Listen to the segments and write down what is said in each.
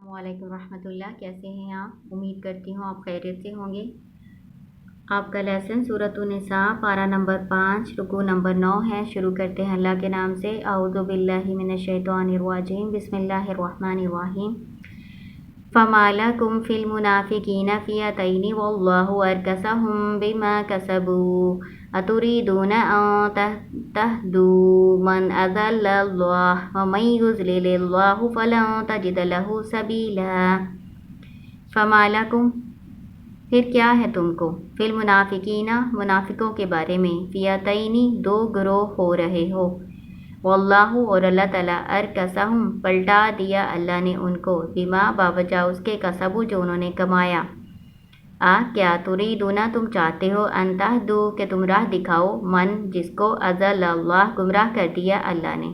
السلام علیکم ورحمۃ اللہ، کیسے ہیں آپ؟ امید کرتی ہوں آپ خیریت سے ہوں گے۔ آپ کا لیسن سورۃ النساء پارہ نمبر 5 رکوع نمبر 9 ہے۔ شروع کرتے ہیں اللہ کے نام سے۔ اعوذ باللہ من الشیطان الرجیم، بسم اللہ الرحمن الرحیم۔ فما لکم فی المنافقین فئتین واللہ ارکسہم بما کسبوا اتریدون ان تہدوا من اضل اللہ ومن یضلل اللہ فلن تجد لہ سبیلا۔ فما لکم، پھر کیا ہے تم کو، فی المنافقین، منافقوں کے بارے میں، فئتین، دو گروہ ہو رہے ہو، واللہ، اور اللہ تعالیٰ، ارکسہم، پلٹا دیا اللہ نے ان کو، بما، باوجہ اس کے، کسبوا، جو انہوں نے کمایا۔ کیا تریدون، تم چاہتے ہو، ان تہدوا، کہ تم راہ دکھاؤ، من، جس کو، اضل اللہ، گمراہ کر دیا اللہ نے،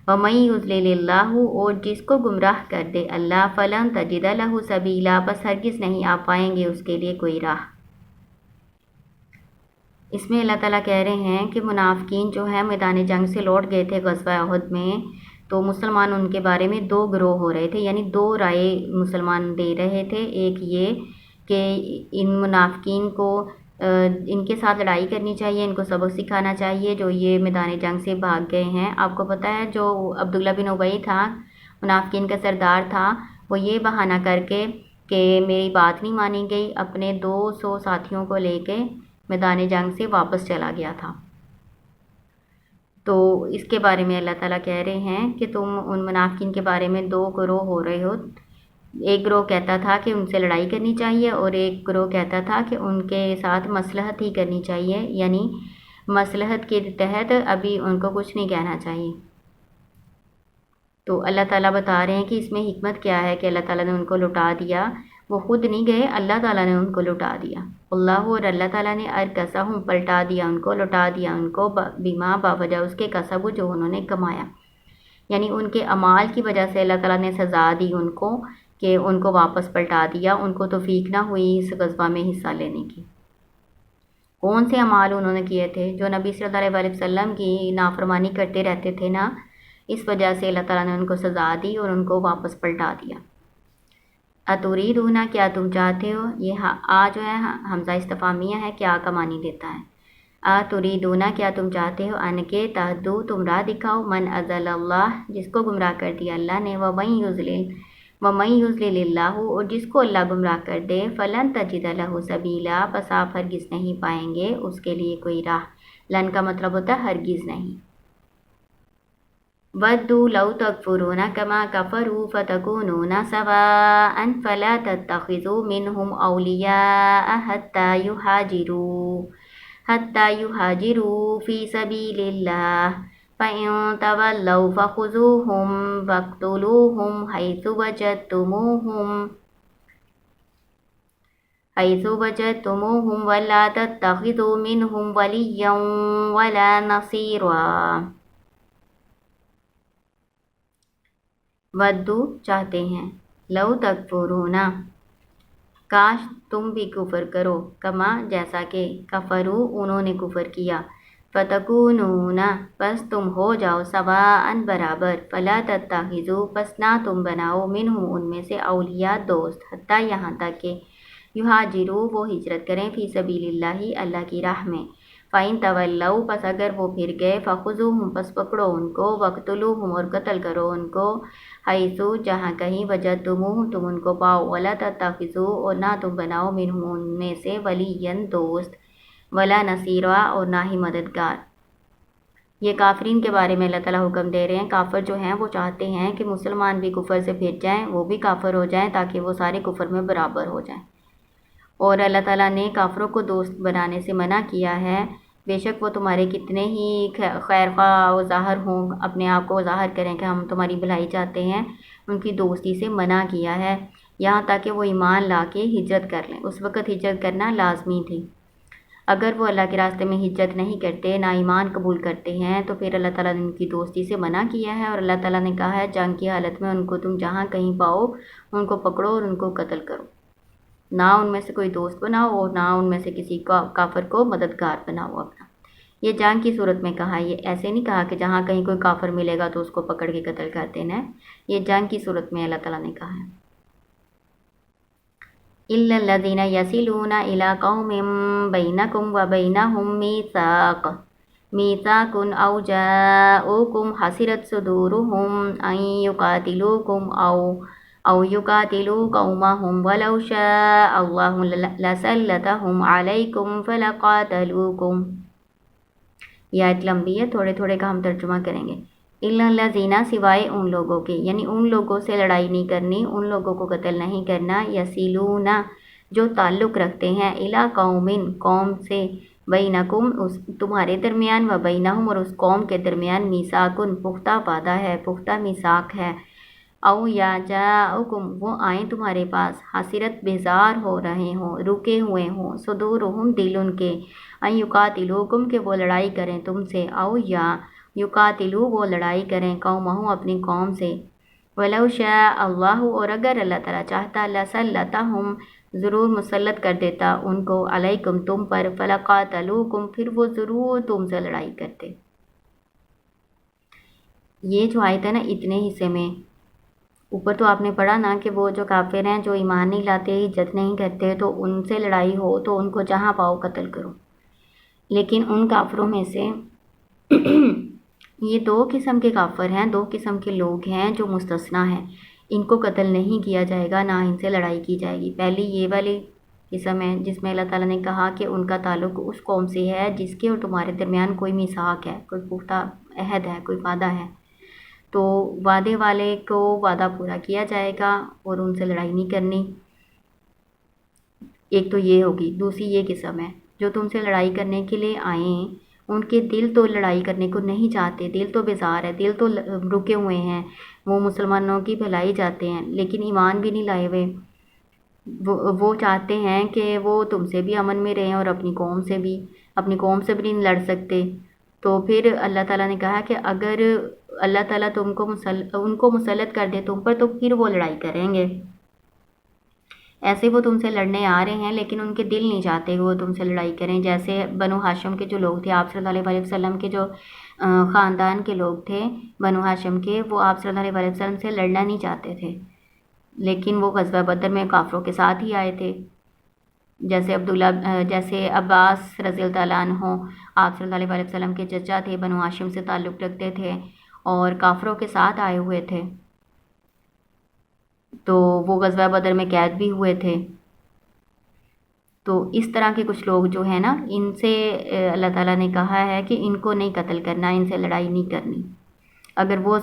ومن یضلل اللہ، اور جس کو گمراہ کر دے اللہ، فلن تجد لہ سبیلا، بس ہرگز نہیں آپ پائیں گے اس کے لیے کوئی راہ۔ اس میں اللہ تعالیٰ کہہ رہے ہیں کہ منافقین جو ہیں میدان جنگ سے لوٹ گئے تھے غزوہ احد میں، تو مسلمان ان کے بارے میں دو گروہ ہو رہے تھے، یعنی دو رائے مسلمان دے رہے تھے۔ ایک یہ کہ ان منافقین کو ان کے ساتھ لڑائی کرنی چاہیے، ان کو سبق سکھانا چاہیے جو یہ میدان جنگ سے بھاگ گئے ہیں۔ آپ کو پتہ ہے جو عبداللہ بن ابی تھا، منافقین کا سردار تھا، وہ یہ بہانہ کر کے کہ میری بات نہیں مانی گئی، اپنے 200 ساتھیوں کو لے کے میدان جنگ سے واپس چلا گیا تھا۔ تو اس کے بارے میں اللہ تعالیٰ کہہ رہے ہیں کہ تم ان منافقین کے بارے میں دو گروہ ہو رہے ہو۔ ایک گروہ کہتا تھا کہ ان سے لڑائی کرنی چاہیے، اور ایک گروہ کہتا تھا کہ ان کے ساتھ مصلحت ہی کرنی چاہیے، یعنی مصلحت کے تحت ابھی ان کو کچھ نہیں کہنا چاہیے۔ تو اللہ تعالیٰ بتا رہے ہیں کہ اس میں حکمت کیا ہے کہ اللہ تعالیٰ نے ان کو لٹا دیا، وہ خود نہیں گئے، اللہ تعالیٰ نے ان کو لٹا دیا۔ اللہ، اور اللہ تعالیٰ نے ارکسہم، پلٹا دیا ان کو، لٹا دیا ان کو، بما، باوجہ اس کے، کسبوا، جو انہوں نے کمایا، یعنی ان کے اعمال کی وجہ سے اللہ تعالیٰ نے سزا دی ان کو کہ ان کو واپس پلٹا دیا، ان کو توفیق نہ ہوئی اس غزوہ میں حصہ لینے کی۔ کون سے اعمال انہوں نے کیے تھے؟ جو نبی صلی اللہ علیہ وسلم کی نافرمانی کرتے رہتے تھے نا، اس وجہ سے اللہ تعالیٰ نے ان کو سزا دی اور ان کو واپس پلٹا دیا۔ اتریدون، کیا تم چاہتے ہو، یہ جو ہے حمزہ استفہامیہ ہے، کیا کا معنی دیتا ہے۔ اتریدون، کیا تم چاہتے ہو، ان کے، تہدوا، تم راہ دکھاؤ، من اضل اللہ، جس کو گمراہ کر دیا اللہ نے، ومن یضلل اللہ، اور جس کو اللہ گمراہ کر دے، فلن تجد لہ سبیلا، پس آپ ہرگز نہیں پائیں گے اس کے لیے کوئی راہ۔ لن کا مطلب ہوتا ہے ہرگز نہیں۔ وَدُّوا لَوْ تَكْفُرُونَ كَمَا كَفَرُوا فَتَكُونُونَ سَوَاءً فَلَا تَتَّخِذُوا مِنْهُمْ أَوْلِيَاءَ حَتَّى يُهَاجِرُوا فِي سَبِيلِ اللَّهِ فَإِن تَوَلَّوْا فَخُذُوهُمْ وَاقْتُلُوهُمْ حَيْثُ وَجَدتُّمُوهُمْ وَلَا تَتَّخِذُوا مِنْهُمْ وَلِيًّا وَلَا نَصِيرًا۔ ودو، چاہتے ہیں، لو تکفرون، کاش تم بھی کفر کرو، کما، جیسا کہ، کفروا، انہوں نے کفر کیا، فتکونون، پس تم ہو جاؤ، سواء، برابر، فلا تتخذوا، پس نہ تم بناؤ، منہم، ان میں سے، اولیاء، دوست، حتیٰ، یہاں تک کہ، یہاجروا، وہ ہجرت کریں، فی سبیل اللہ، اللہ کی راہ میں، فَإِن تَوَلَّوْا، پس اگر وہ پھر گئے، فَخُذُوهُمْ، پس پکڑو ان کو، وَاقْتُلُوهُمْ، اور قتل کرو ان کو، حَيْثُ، جہاں کہیں، وَجَدتُّمُوهُمْ، تم ان کو پاؤ، وَلَا تَتَّخِذُوا، اور نہ تم بناؤ، مِنْهُمْ، ان میں سے، وَلِيًّا، دوست، وَلَا نَصِيرًا، اور نہ ہی مددگار۔ یہ کافرین کے بارے میں اللہ تعالیٰ حکم دے رہے ہیں۔ کافر جو ہیں وہ چاہتے ہیں کہ مسلمان بھی کفر سے پھر جائیں، وہ بھی کافر ہو جائیں، تاکہ وہ سارے کفر میں برابر ہو جائیں۔ اور اللہ تعالیٰ نے کافروں کو دوست بنانے سے منع کیا ہے، بے شک وہ تمہارے کتنے ہی خیر خواہ و ظاہر ہوں، اپنے آپ کو ظاہر کریں کہ ہم تمہاری بھلائی چاہتے ہیں، ان کی دوستی سے منع کیا ہے، یہاں تک کہ وہ ایمان لا کے ہجرت کر لیں۔ اس وقت ہجرت کرنا لازمی تھی۔ اگر وہ اللہ کے راستے میں ہجرت نہیں کرتے، نہ ایمان قبول کرتے ہیں، تو پھر اللہ تعالیٰ نے ان کی دوستی سے منع کیا ہے، اور اللہ تعالیٰ نے کہا ہے جنگ کی حالت میں ان کو تم جہاں کہیں پاؤ ان کو پکڑو اور ان کو قتل کرو، نہ ان میں سے کوئی دوست بناؤ، اور نہ ان میں سے کسی کافر کو مددگار بناؤ اپنا۔ یہ جنگ کی صورت میں کہا، یہ ایسے نہیں کہا کہ جہاں کہیں کوئی کافر ملے گا تو اس کو پکڑ کے قتل کر دینا ہے، یہ جنگ کی صورت میں اللہ تعالیٰ نے کہا ہے۔ إِلَّا الَّذِينَ يَصِلُونَ إِلَىٰ قَوْمٍ بَيْنَكُمْ وَبَيْنَهُم مِّيثَاقٌ أَوْ جَاءُوكُمْ حَسِرَتْ صُدُورُهُمْ أَن يُقَاتِلُوكُمْ أَوْ يُقَاتِلُوا قَوْمَهُمْ وَلَوْ شَاءَ اللَّهُ لَسَلَّطَهُمْ عَلَيْكُمْ فَلَقَاتَلُوكُمْ۔ یہ آیت لمبی ہے، تھوڑے تھوڑے کا ہم ترجمہ کریں گے۔ اِلَّا الَّذِينَ سوائے ان لوگوں کے، یعنی ان لوگوں سے لڑائی نہیں کرنی، ان لوگوں کو قتل نہیں کرنا، یسیلون جو تعلق رکھتے ہیں، اِلیٰ قوم قوم سے، بینکم تمہارے درمیان، و بینہم اور اس قوم کے درمیان، میثاقن پختہ وعدہ ہے، پختہ میثاق ہے، او یا جاؤکم وہ آئیں تمہارے پاس، حسرت بیزار ہو رہے ہوں، رکے ہوئے ہوں، صدورہم دل ان کے، ان یقاتلوکم کہ وہ لڑائی کریں تم سے، او یا یقاتلو وہ لڑائی کریں قومہم اپنی قوم سے، ولو شاء اللہ اور اگر اللہ تعالیٰ چاہتا، لسلطہم ضرور مسلط کر دیتا ان کو، علیکم تم پر، فلقاتلوکم پھر وہ ضرور تم سے لڑائی کرتے۔ یہ جو آیت ہے نا اتنے حصے میں، اوپر تو آپ نے پڑھا نا کہ وہ جو کافر ہیں جو ایمان نہیں لاتے، ہجرت نہیں کرتے، تو ان سے لڑائی ہو تو ان کو جہاں پاؤ قتل کرو، لیکن ان کافروں میں سے یہ دو قسم کے کافر ہیں، دو قسم کے لوگ ہیں جو مستثنیٰ ہیں، ان کو قتل نہیں کیا جائے گا، نہ ان سے لڑائی کی جائے گی۔ پہلی یہ والی قسم ہے جس میں اللہ تعالیٰ نے کہا کہ ان کا تعلق اس قوم سے ہے جس کے اور تمہارے درمیان کوئی میثاق ہے، کوئی پختہ عہد ہے، کوئی وعدہ ہے، تو وعدے والے کو وعدہ پورا کیا جائے گا اور ان سے لڑائی نہیں کرنی۔ ایک تو یہ ہوگی۔ دوسری یہ قسم ہے جو تم سے لڑائی کرنے کے لیے آئیں، ان کے دل تو لڑائی کرنے کو نہیں چاہتے، دل تو بیزار ہے، دل تو رکے ہوئے ہیں، وہ مسلمانوں کی بھلائی چاہتے ہیں لیکن ایمان بھی نہیں لائے ہوئے، وہ چاہتے ہیں کہ وہ تم سے بھی امن میں رہیں اور اپنی قوم سے بھی نہیں لڑ سکتے۔ تو پھر اللہ تعالیٰ نے کہا کہ اگر اللہ تعالیٰ ان کو مسلط کر دے تم پر تو پھر وہ لڑائی کریں گے۔ ایسے وہ تم سے لڑنے آ رہے ہیں لیکن ان کے دل نہیں چاہتے کہ وہ تم سے لڑائی کریں، جیسے بنو ہاشم کے جو لوگ تھے، آپ صلی اللہ علیہ وسلم کے جو خاندان کے لوگ تھے بنو ہاشم کے، وہ آپ صلی اللہ علیہ وسلم سے لڑنا نہیں چاہتے تھے، لیکن وہ غزوہ بدر میں کافروں کے ساتھ ہی آئے تھے، جیسے عباس رضی اللہ عنہ آپ صلی اللہ علیہ وسلم کے چچا تھے، بنو ہاشم سے تعلق رکھتے تھے اور کافروں کے ساتھ آئے ہوئے تھے، تو وہ غزوہ بدر میں قید بھی ہوئے تھے۔ تو اس طرح کے کچھ لوگ جو ہیں نا، ان سے اللہ تعالیٰ نے کہا ہے کہ ان کو نہیں قتل کرنا، ان سے لڑائی نہیں کرنی۔ اگر وہ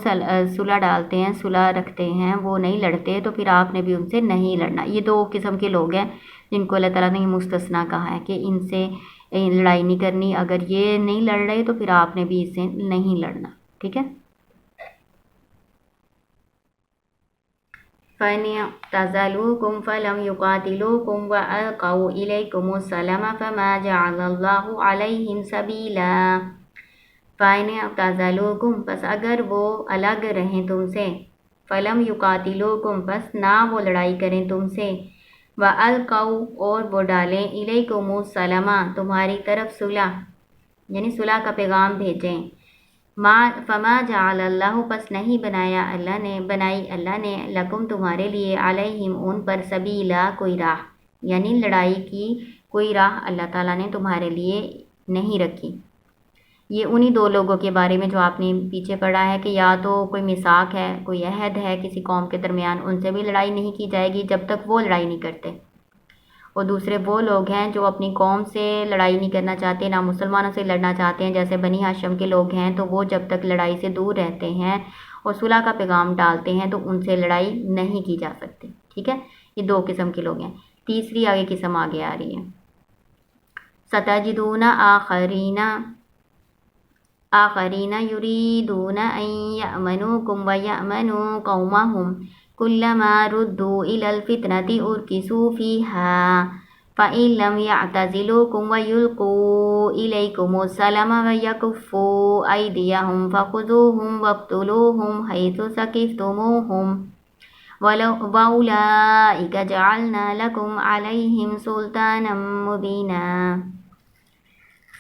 صلح ڈالتے ہیں، صلح رکھتے ہیں، وہ نہیں لڑتے، تو پھر آپ نے بھی ان سے نہیں لڑنا۔ یہ دو قسم کے لوگ ہیں جن کو اللہ تعالیٰ نے مستثنیٰ کہا ہے کہ ان سے لڑائی نہیں کرنی، اگر یہ نہیں لڑ رہے تو پھر آپ نے بھی اس سے نہیں لڑنا، ٹھیک ہے۔ فَإِنِ اعْتَزَلُوكُمْ فَلَمْ يُقَاتِلُوكُمْ وَأَلْقَوْا إِلَيْكُمُ السَّلَامَ فَمَا جَعَلَ اللَّهُ عَلَيْهِمْ سَبِيلًا۔ فَإِنِ اعْتَزَلُوكُمْ پس اگر وہ الگ رہیں تم سے، فَلَمْ يُقَاتِلُوكُمْ پس نہ وہ لڑائی کریں تم سے، وَأَلْقَوْا اور وہ ڈالیں، إِلَيْكُمُ السَّلَامَ تمہاری طرف صلح، یعنی صلح کا پیغام بھیجیں، فما جعل اللہ پس نہیں بنائی اللہ نے لکم تمہارے لیے، علیہم ان پر، سبیلا کوئی راہ، یعنی لڑائی کی کوئی راہ اللہ تعالیٰ نے تمہارے لیے نہیں رکھی۔ یہ انہی دو لوگوں کے بارے میں جو آپ نے پیچھے پڑھا ہے کہ یا تو کوئی میثاق ہے، کوئی عہد ہے کسی قوم کے درمیان، ان سے بھی لڑائی نہیں کی جائے گی جب تک وہ لڑائی نہیں کرتے، اور دوسرے وہ لوگ ہیں جو اپنی قوم سے لڑائی نہیں کرنا چاہتے، نہ مسلمانوں سے لڑنا چاہتے ہیں، جیسے بنی ہاشم کے لوگ ہیں، تو وہ جب تک لڑائی سے دور رہتے ہیں اور صلح کا پیغام ڈالتے ہیں تو ان سے لڑائی نہیں کی جا سکتی، ٹھیک ہے۔ یہ دو قسم کے لوگ ہیں۔ تیسری آگے قسم آگے آ رہی ہے، ستجدون آخرین یریدون ان یأمنوکم ویأمنوا قومہم کلما ردوا الی الفتنۃ ارکسوا فیہا فإن لم يعتزلوکم ویلقوا الیکم السلام ویکفوا ایدیہم فخذوہم واقتلوہم حیث ثقفتموہم وَأُولَئِكَ جَعَلْنَا لَكُمْ عَلَيْهِمْ سُلْطَانًا مُبِينًا۔